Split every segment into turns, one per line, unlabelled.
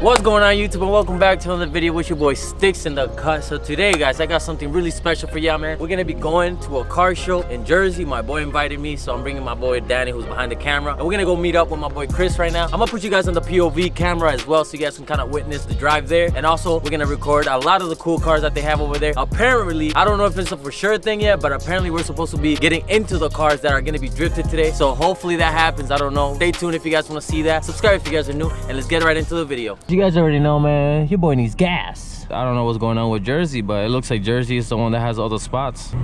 What's going on YouTube, and welcome back to another video with your boy Sticks in the Cut. So today guys, I got something really special for y'all, man. We're gonna be going to a car show in Jersey. My boy invited me, so I'm bringing my boy Danny, who's behind the camera, and we're gonna go meet up with my boy Chris right now. I'm gonna put you guys on the POV camera as well, so you guys can kind of witness the drive there. And also we're gonna record a lot of the cool cars that they have over there. Apparently, I don't know if it's a for sure thing yet, but apparently we're supposed to be getting into the cars that are gonna be drifted today. So hopefully that happens. I don't know. Stay tuned if you guys want to see that. Subscribe if you guys are new, and let's get right into the video. You guys already know, man, your boy needs gas. I don't know what's going on with Jersey, but it looks like Jersey is the one that has all the spots.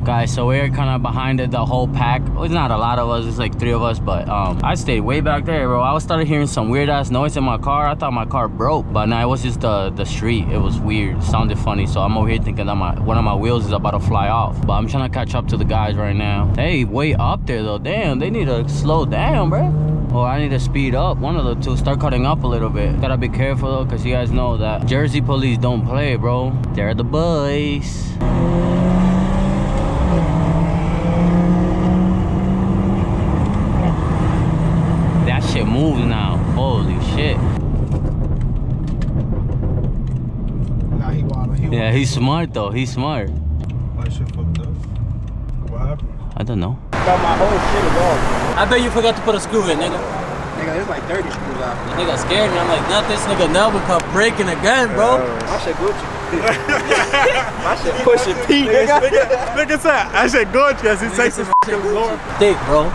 Guys, so we're kind of behind the whole pack. Well, it's not a lot of us, it's like 3 of us, but I stayed way back there, bro. I started hearing some weird ass noise in my car. I thought my car broke, but nah, it was just the street. It was weird, it sounded funny, so I'm over here thinking that one of my wheels is about to fly off. But I'm trying to catch up to the guys right now. Hey, way up there though. Damn, they need to slow down, bro. Or I need to speed up, one of the two. Start cutting up a little bit. Gotta be careful though, because you guys know that Jersey police don't play, bro. They're the boys. That shit moves now. Holy shit.
Nah, he wild.
Yeah, he's smart though. He's smart.
My shit fucked up. What happened?
I don't know.
Got my whole shit off.
I bet you forgot to put a screw in, nigga.
Nigga, there's like 30 screws out.
The nigga scared me. I'm like, not this nigga never come breaking again, bro.
My shit Gucci. My shit pushing P, nigga.
Nigga said, I said Gucci because he takes his fucking Lord.
Thick, bro.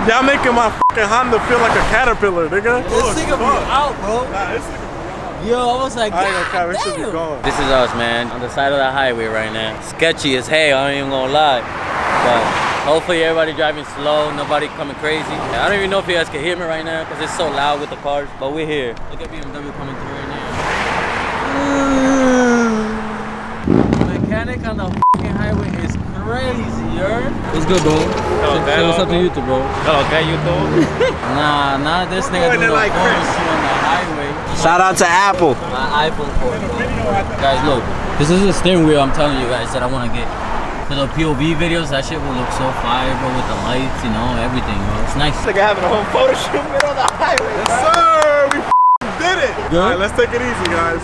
Y'all making my fucking Honda feel like a caterpillar, nigga.
This nigga be out, bro.
Nah, this nigga
Yo, I was like,
I ain't gonna
God
this should be
damn.
gone.
This is us, man, on the side of the highway right now. Sketchy as hell, I ain't even gonna lie. But hopefully everybody driving slow, nobody coming crazy. I don't even know if you guys can hear me right now because it's so loud with the cars, but we're here. Look at BMW coming through right now. Mechanic on the fucking highway is crazy, yo. What's good, bro? Say what's up to YouTube, bro.
Okay, YouTube.
Nah, this nigga doing the
like
on the highway.
Shout out to Apple.
My iPhone 4, bro. Guys, look. This is a steering wheel I'm telling you guys that I want to get. For the POV videos, that shit will look so fire, bro, with the lights, you know, everything, bro. It's nice.
Nigga having a home photo shoot middle of the highway.
Yes, sir. We did it.
Good?
All right, let's take it easy, guys.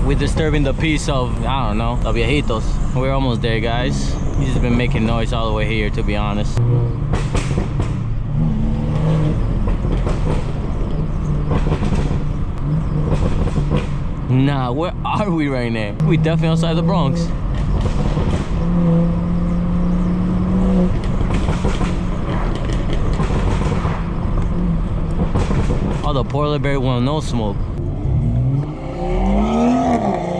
We're disturbing the peace of, I don't know, the viejitos. We're almost there, guys. He's just been making noise all the way here, to be honest. Nah, where are we right now? We definitely outside the Bronx. Oh, the polar bear want no smoke.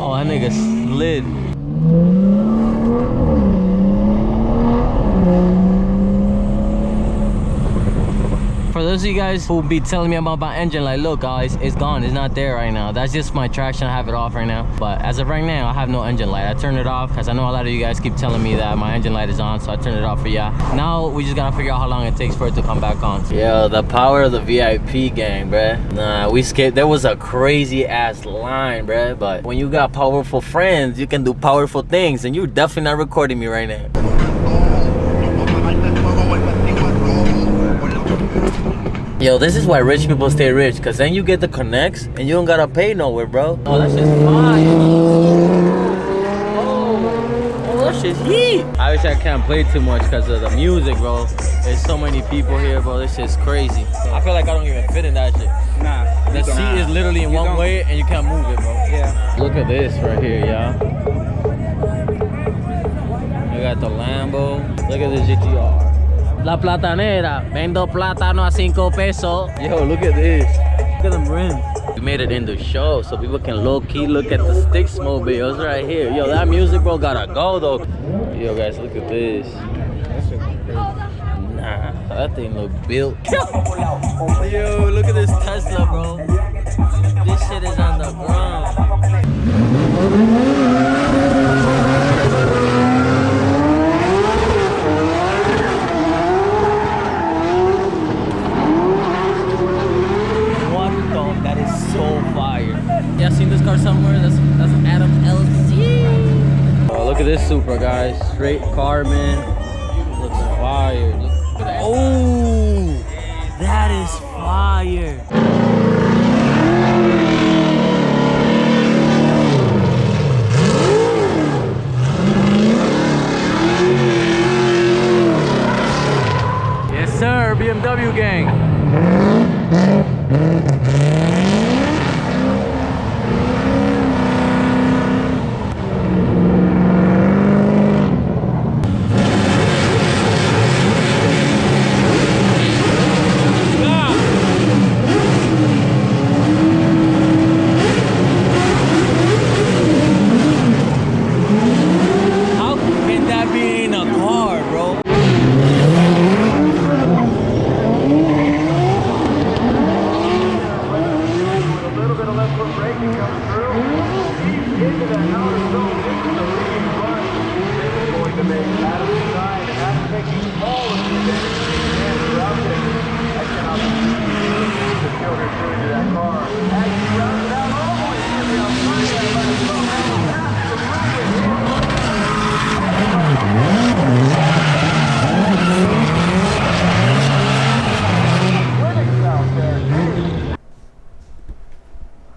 Oh, that nigga slid. For those of you guys who be telling me about my engine, like, look guys, it's gone, it's not there right now. That's just my traction, I have it off right now. But as of right now, I have no engine light. I turned it off because I know a lot of you guys keep telling me that my engine light is on, so I turned it off for y'all. Now we just gotta figure out how long it takes for it to come back on. Yo, the power of the VIP gang, bruh. Nah, we skipped. There was a crazy ass line, bruh. But when you got powerful friends, you can do powerful things, and you're definitely not recording me right now. Yo, this is why rich people stay rich, because then you get the connects and you don't gotta pay nowhere, bro. Oh, that shit's fire. Oh, that shit's heat. I wish I can't play too much because of the music, bro. There's so many people here, bro. This shit's crazy. I feel like I don't even fit in that shit.
Nah.
The seat is literally in one way and you can't move it, bro.
Yeah.
Look at this right here, y'all. I got the Lambo. Look at this GTR. La platanera, vendo plátano a 5 pesos. Yo, look at this. Look at them rims. We made it in the show so people can low-key look at the Sticks mobiles right here. Yo, that music, bro, gotta go, though. Yo, guys, look at this. Nah, that thing look built. Yo, look at this Tesla, bro. This shit is on the ground. somewhere. That's an Adam LC. Oh, look at this Supra, guys. Straight carbon. Looks fire. Look at that. Oh, that is fire. Yes, sir. BMW gang.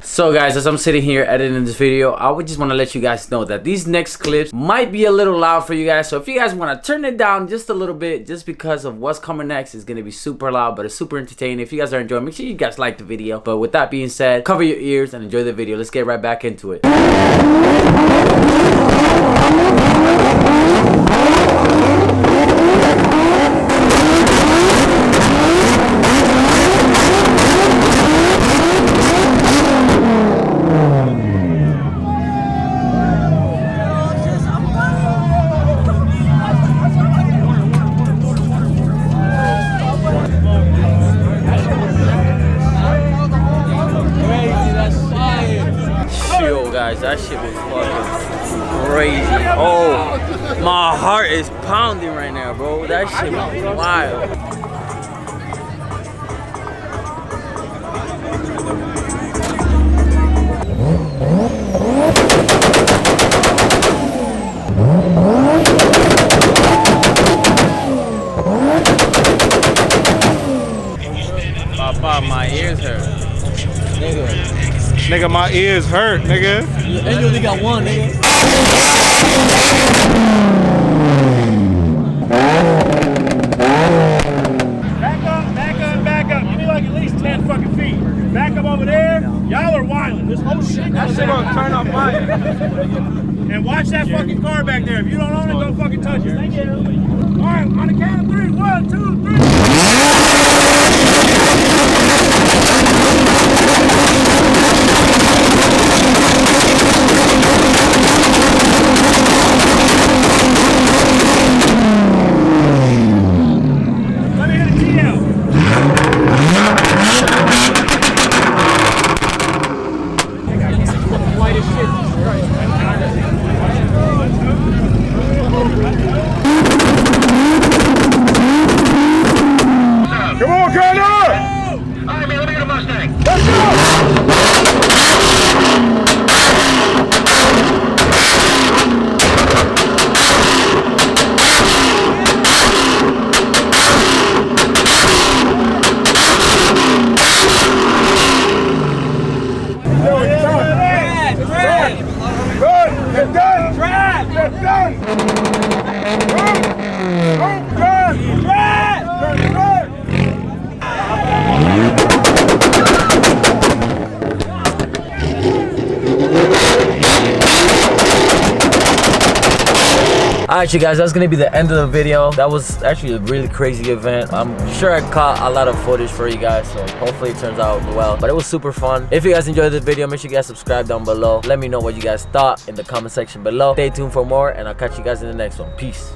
So guys, as I'm sitting here editing this video, I would just want to let you guys know that these next clips might be a little loud for you guys. So if you guys want to turn it down just a little bit, just because of what's coming next, it's going to be super loud, but it's super entertaining. If you guys are enjoying, make sure you guys like the video. But with that being said, cover your ears and enjoy the video. Let's get right back into it. Guys, that shit was fucking crazy. Oh, my heart is pounding right now, bro. That shit was wild. Papa, my ears hurt. Nigga.
Nigga, my ears hurt, nigga.
And you only got one, nigga.
Back up. You need like at least 10 fucking feet. Back up over there. Y'all are wilding. This whole shit.
That shit gonna turn off mine.
And watch that fucking car back there. If you don't own it, don't fucking touch it. Thank you. All right, on the count of 3. 1, 2, 3.
Alright you guys, that's gonna be the end of the video. That was actually a really crazy event. I'm sure I caught a lot of footage for you guys, so hopefully it turns out well. But it was super fun. If you guys enjoyed this video, make sure you guys subscribe down below. Let me know what you guys thought in the comment section below. Stay tuned for more, and I'll catch you guys in the next one. Peace.